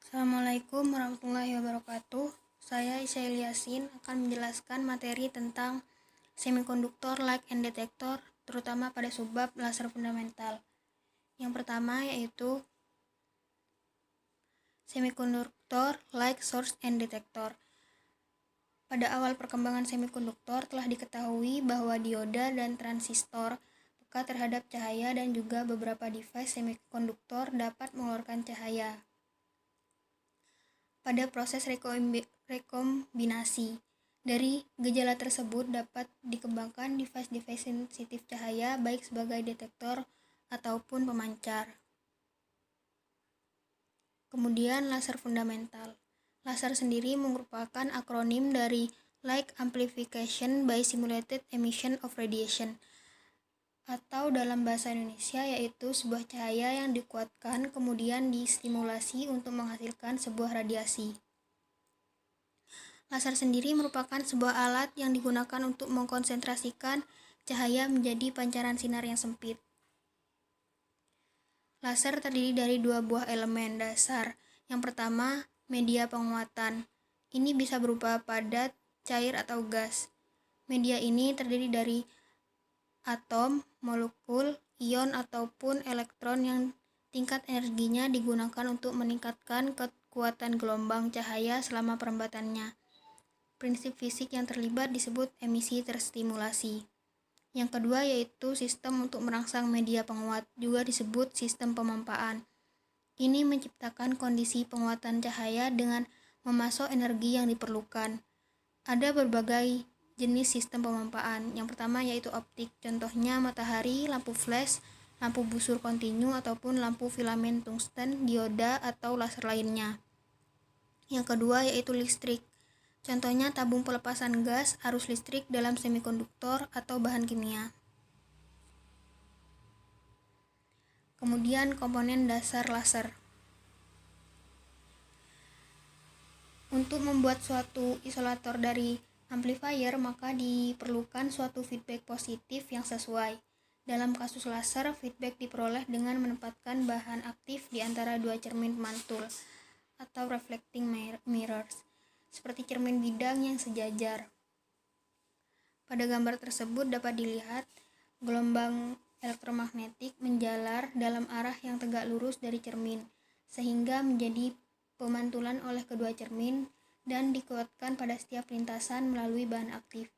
Assalamualaikum warahmatullahi wabarakatuh. Saya Isyail Yasin akan menjelaskan materi tentang semikonduktor light and detector, terutama pada subbab laser fundamental. Yang pertama yaitu semikonduktor light source and detector. Pada awal perkembangan semikonduktor telah diketahui bahwa dioda dan transistor peka terhadap cahaya dan juga beberapa device semikonduktor dapat mengeluarkan cahaya. Pada proses rekombinasi, dari gejala tersebut dapat dikembangkan device-device sensitif cahaya baik sebagai detektor ataupun pemancar. Kemudian laser fundamental. Laser sendiri merupakan akronim dari Light Amplification by Simulated Emission of Radiation, atau dalam bahasa Indonesia yaitu sebuah cahaya yang dikuatkan kemudian distimulasi untuk menghasilkan sebuah radiasi. Laser sendiri merupakan sebuah alat yang digunakan untuk mengkonsentrasikan cahaya menjadi pancaran sinar yang sempit. Laser terdiri dari dua buah elemen dasar. Yang pertama, media penguatan. Ini bisa berupa padat, cair, atau gas. Media ini terdiri dari atom, molekul, ion, ataupun elektron yang tingkat energinya digunakan untuk meningkatkan kekuatan gelombang cahaya selama perembatannya. Prinsip fisik yang terlibat disebut emisi terstimulasi. Yang kedua yaitu sistem untuk merangsang media penguat, juga disebut sistem pemampaan. Ini menciptakan kondisi penguatan cahaya dengan memasok energi yang diperlukan. Ada berbagai jenis sistem pemampaan. Yang pertama yaitu optik, contohnya matahari, lampu flash, lampu busur kontinu, ataupun lampu filamen tungsten, dioda, atau laser lainnya. Yang kedua yaitu listrik, contohnya tabung pelepasan gas, arus listrik dalam semikonduktor, atau bahan kimia. Kemudian komponen dasar laser. Untuk membuat suatu isolator dari amplifier, maka diperlukan suatu feedback positif yang sesuai. Dalam kasus laser, feedback diperoleh dengan menempatkan bahan aktif di antara dua cermin pemantul atau reflecting mirrors, seperti cermin bidang yang sejajar. Pada gambar tersebut dapat dilihat gelombang elektromagnetik menjalar dalam arah yang tegak lurus dari cermin, sehingga menjadi pemantulan oleh kedua cermin dan dikuatkan pada setiap lintasan melalui bahan aktif.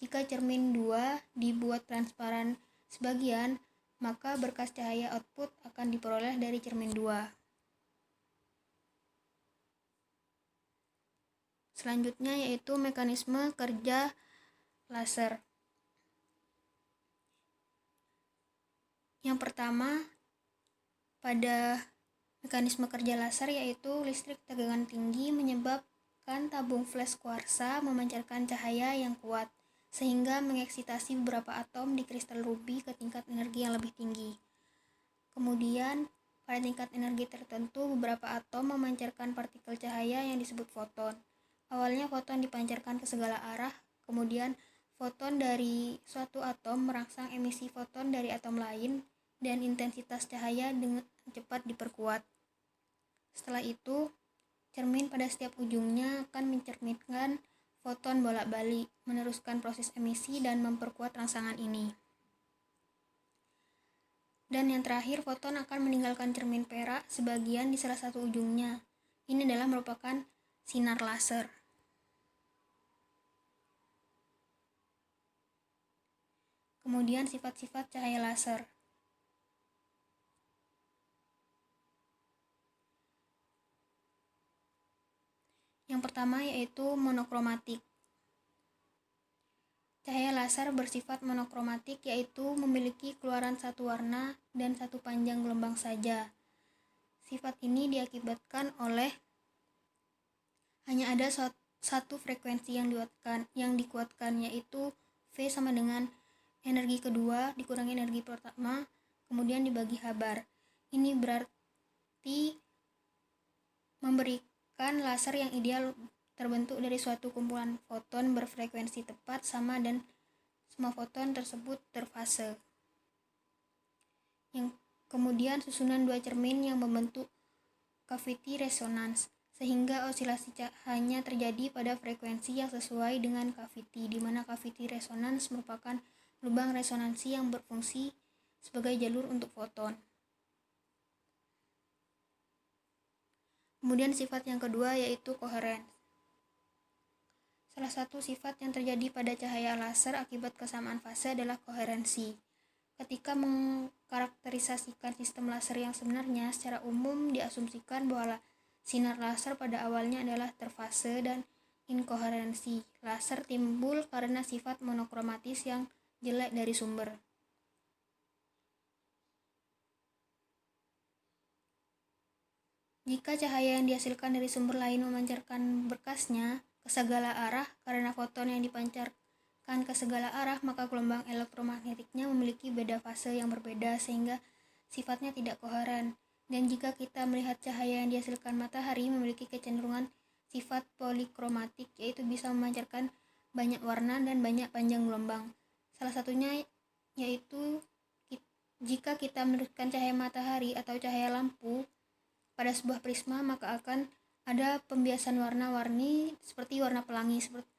Jika cermin 2 dibuat transparan sebagian, maka berkas cahaya output akan diperoleh dari cermin 2. Selanjutnya yaitu mekanisme kerja laser. Yang pertama, pada mekanisme kerja laser yaitu listrik tegangan tinggi menyebabkan tabung flash kuarsa memancarkan cahaya yang kuat, sehingga mengeksitasi beberapa atom di kristal ruby ke tingkat energi yang lebih tinggi. Kemudian, pada tingkat energi tertentu, beberapa atom memancarkan partikel cahaya yang disebut foton. Awalnya foton dipancarkan ke segala arah, kemudian foton dari suatu atom merangsang emisi foton dari atom lain, dan intensitas cahaya dengan cepat diperkuat. Setelah itu, cermin pada setiap ujungnya akan mencerminkan foton bolak-balik, meneruskan proses emisi dan memperkuat rangsangan ini. Dan yang terakhir, foton akan meninggalkan cermin perak sebagian di salah satu ujungnya. Ini adalah merupakan sinar laser. Kemudian sifat-sifat cahaya laser. Yang pertama yaitu monokromatik. Cahaya laser bersifat monokromatik yaitu memiliki keluaran satu warna dan satu panjang gelombang saja. Sifat ini diakibatkan oleh hanya ada satu frekuensi yang dikuatkan yaitu V sama dengan energi kedua dikurangi energi pertama kemudian dibagi habar. Ini berarti memberikan laser yang ideal terbentuk dari suatu kumpulan foton berfrekuensi tepat sama dan semua foton tersebut terfase. Yang kemudian susunan dua cermin yang membentuk cavity resonance, sehingga osilasi hanya terjadi pada frekuensi yang sesuai dengan cavity, di mana cavity resonance merupakan lubang resonansi yang berfungsi sebagai jalur untuk foton. Kemudian sifat yang kedua yaitu coherence. Salah satu sifat yang terjadi pada cahaya laser akibat kesamaan fase adalah koherensi. Ketika mengkarakterisasikan sistem laser yang sebenarnya, secara umum diasumsikan bahwa sinar laser pada awalnya adalah terfase dan inkoherensi. Laser timbul karena sifat monokromatis yang jelek dari sumber. Jika cahaya yang dihasilkan dari sumber lain memancarkan berkasnya ke segala arah karena foton yang dipancarkan ke segala arah, maka gelombang elektromagnetiknya memiliki beda fase yang berbeda sehingga sifatnya tidak koheren. Dan jika kita melihat cahaya yang dihasilkan matahari memiliki kecenderungan sifat polikromatik, yaitu bisa memancarkan banyak warna dan banyak panjang gelombang. Salah satunya yaitu jika kita meneruskan cahaya matahari atau cahaya lampu pada sebuah prisma, maka akan ada pembiasan warna-warni seperti warna pelangi. Seperti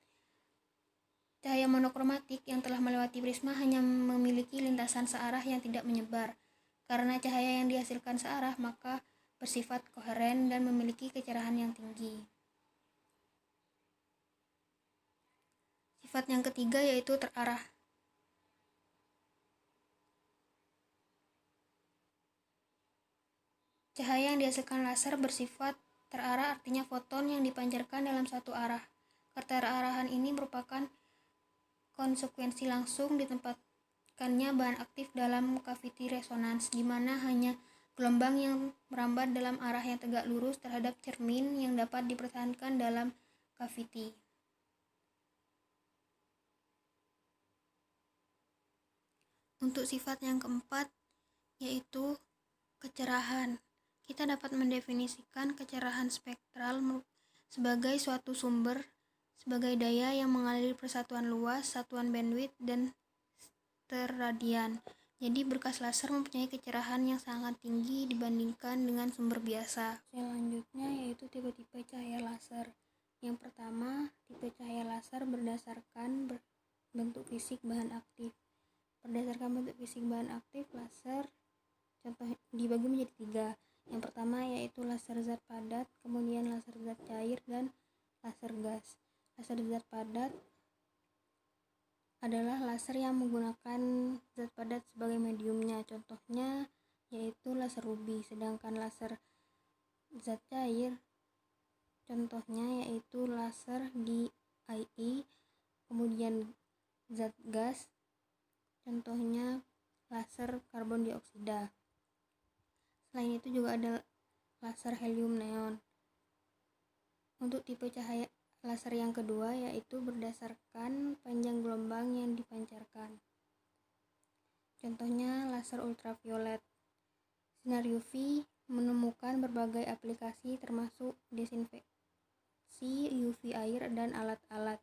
cahaya monokromatik yang telah melewati prisma hanya memiliki lintasan searah yang tidak menyebar. Karena cahaya yang dihasilkan searah, maka bersifat koheren dan memiliki kecerahan yang tinggi. Sifat yang ketiga yaitu terarah. Cahaya yang dihasilkan laser bersifat terarah, artinya foton yang dipancarkan dalam satu arah. Keterarahan ini merupakan konsekuensi langsung ditempatkannya bahan aktif dalam cavity resonance, di mana hanya gelombang yang merambat dalam arah yang tegak lurus terhadap cermin yang dapat dipertahankan dalam cavity. Untuk sifat yang keempat yaitu kecerahan. Kita dapat mendefinisikan kecerahan spektral sebagai suatu sumber sebagai daya yang mengalir persatuan luas, satuan bandwidth, dan terradian. Jadi berkas laser mempunyai kecerahan yang sangat tinggi dibandingkan dengan sumber biasa. Selanjutnya yaitu tipe-tipe cahaya laser. Yang pertama, tipe cahaya laser berdasarkan bentuk fisik bahan aktif. Berdasarkan bentuk fisik bahan aktif, laser contoh dibagi menjadi 3. Yang pertama yaitu laser zat padat, kemudian laser zat cair, dan laser gas. Laser zat padat adalah laser yang menggunakan zat padat sebagai mediumnya, contohnya yaitu laser ruby. Sedangkan laser zat cair contohnya yaitu laser DIE. Kemudian zat gas contohnya laser karbon dioksida. Selain itu juga ada laser helium neon. Untuk tipe cahaya laser yang kedua yaitu berdasarkan panjang gelombang yang dipancarkan. Contohnya laser ultraviolet. Sinar UV menemukan berbagai aplikasi termasuk desinfeksi UV air dan alat-alat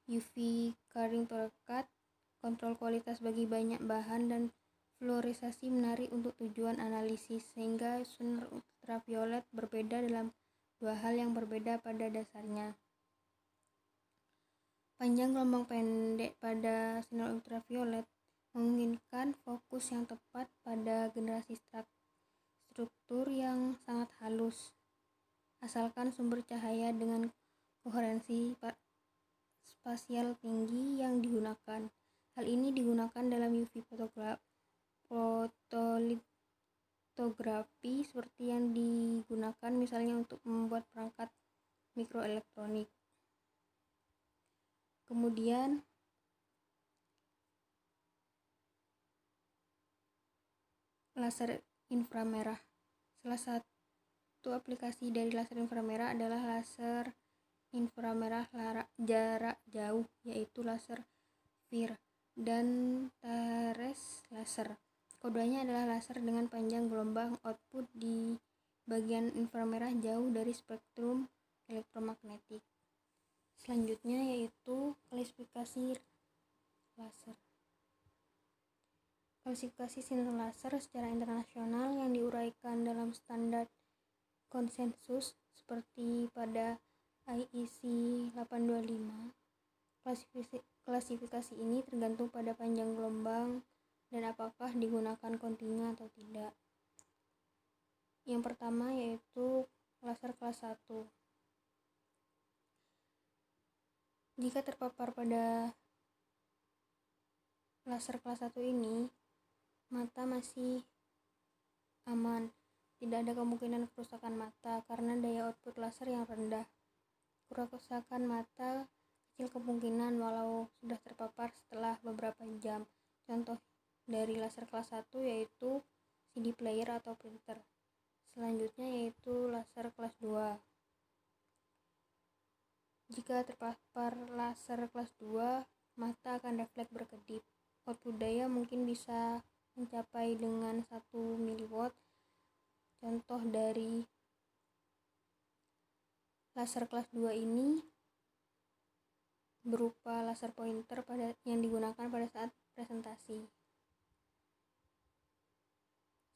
UV curing perekat, kontrol kualitas bagi banyak bahan, dan fluoresasi menari untuk tujuan analisis, sehingga sinar ultraviolet berbeda dalam dua hal yang berbeda pada dasarnya. Panjang gelombang pendek pada sinar ultraviolet memungkinkan fokus yang tepat pada generasi struktur yang sangat halus, asalkan sumber cahaya dengan koherensi spasial tinggi yang digunakan. Hal ini digunakan dalam UV fotolitografi seperti yang digunakan misalnya untuk membuat perangkat mikroelektronik. Kemudian laser inframerah. Salah satu aplikasi dari laser inframerah adalah laser inframerah jarak jauh, yaitu laser FIR dan Teres laser. Kodenya adalah laser dengan panjang gelombang output di bagian inframerah jauh dari spektrum elektromagnetik. Selanjutnya yaitu klasifikasi laser. Klasifikasi sinar laser secara internasional yang diuraikan dalam standar konsensus seperti pada IEC 825. Klasifikasi ini tergantung pada panjang gelombang dan apakah digunakan kontinu atau tidak. Yang pertama yaitu laser kelas 1. Jika terpapar pada laser kelas 1 ini, mata masih aman. Tidak ada kemungkinan kerusakan mata karena daya output laser yang rendah. Kerusakan mata kecil kemungkinan walau sudah terpapar setelah beberapa jam. Contoh dari laser kelas 1 yaitu CD player atau printer. Selanjutnya yaitu laser kelas 2. Jika terpapar laser kelas 2, mata akan refleks berkedip. Output daya mungkin bisa mencapai dengan 1 mW. Contoh dari laser kelas 2 ini berupa laser pointer yang digunakan pada saat presentasi.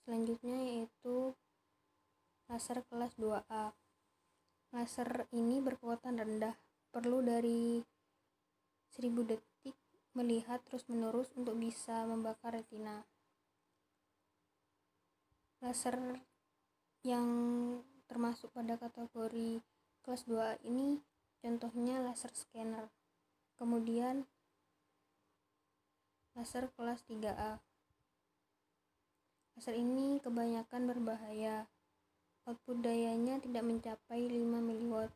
Selanjutnya yaitu laser kelas 2A. Laser ini berkekuatan rendah, perlu dari 1000 detik melihat terus-menerus untuk bisa membakar retina. Laser yang termasuk pada kategori kelas 2A ini contohnya laser scanner. Kemudian laser kelas 3A. Laser ini kebanyakan berbahaya. Output dayanya tidak mencapai 5 mW.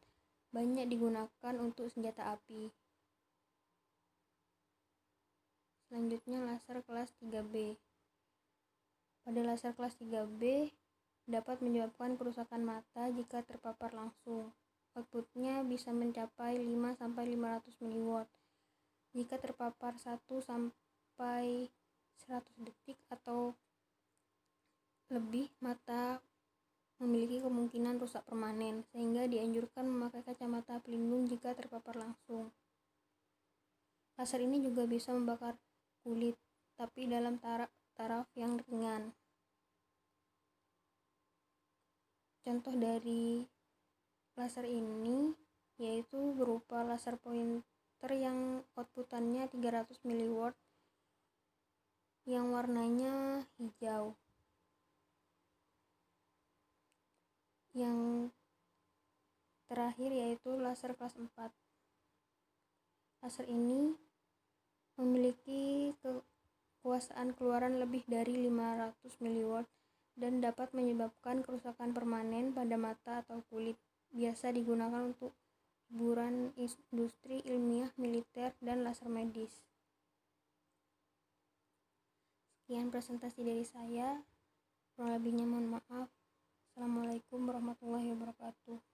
Banyak digunakan untuk senjata api. Selanjutnya laser kelas 3B. Pada laser kelas 3B dapat menyebabkan kerusakan mata jika terpapar langsung. Outputnya bisa mencapai 5-500 mW. Jika terpapar 1-100 detik atau lebih, mata memiliki kemungkinan rusak permanen, sehingga dianjurkan memakai kacamata pelindung jika terpapar langsung. Laser ini juga bisa membakar kulit, tapi dalam taraf yang ringan. Contoh dari laser ini yaitu berupa laser pointer yang outputannya 300 mW yang warnanya hijau. Yang terakhir yaitu laser kelas 4. Laser ini memiliki kekuasaan keluaran lebih dari 500 mW dan dapat menyebabkan kerusakan permanen pada mata atau kulit. Biasa digunakan untuk hiburan industri ilmiah, militer, dan laser medis. Sekian presentasi dari saya. Kurang lebihnya mohon maaf. Assalamualaikum warahmatullahi wabarakatuh.